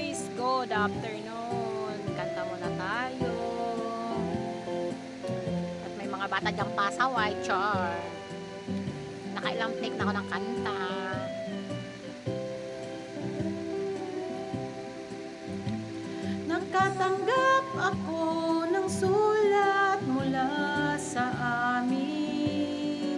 guys! Good afternoon! Kanta muna tayo. At may mga bata dyang pasaway, char. Nakailang take na ako ng kanta. Nakatanggap ako ng sulat mula sa amin.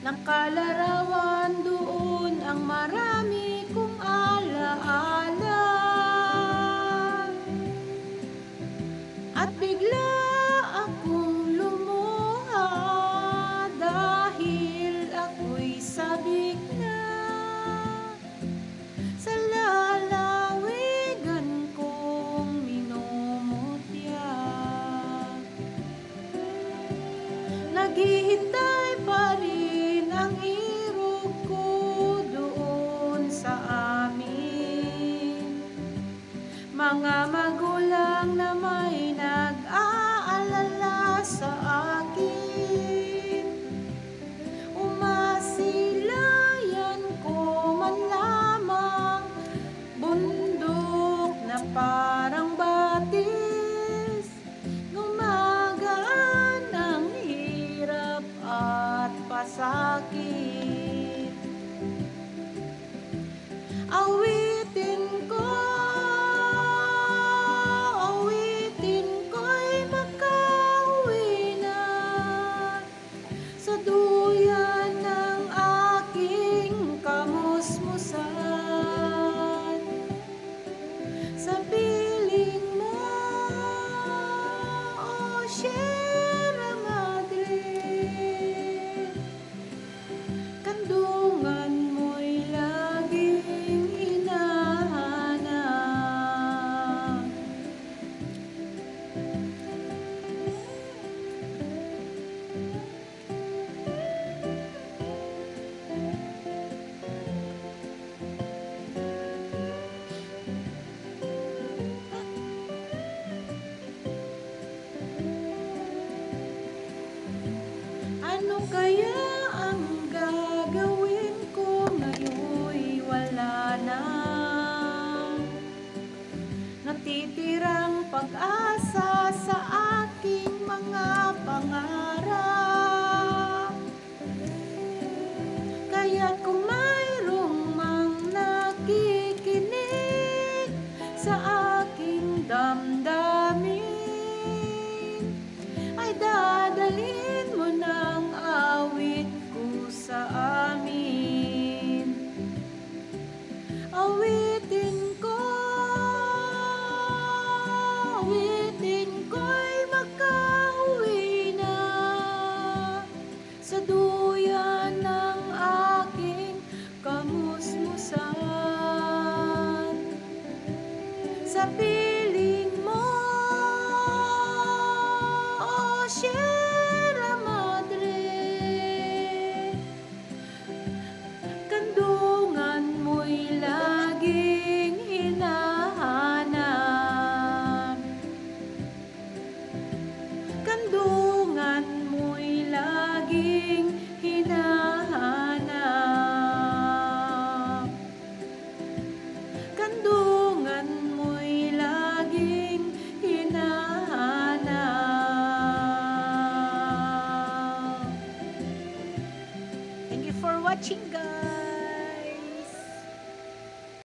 Ng kalarawan doon ang marami kong alaala. At bigla akong lumuha dahil ako'y sabik na sa lalawigan kong minumutya. Naghihintay pa rin ang irog ko doon sa amin. Mga magulang na may nag-aalala sa akin. Umasilayan ko man lamang bundok na parang batis. Gumagaan ang hirap at pasakit. Awitin ko'y makauwi na sa duyan ng aking kamusmusan. Sa piling mo, oh Sierra Madre, kandungan mo'y laging hinahanap. Ano kaya ang gagawin ko ngayon'y wala na? Natitirang pag-asa sa aking mga pangarap. Kaya't kung mayroong mang nakikinig sa aking damdamin, ay dadalhin mo ng awit ko sa amin. Awitin ko'y makauwi na sa duyan ng aking kamusmusan. Sa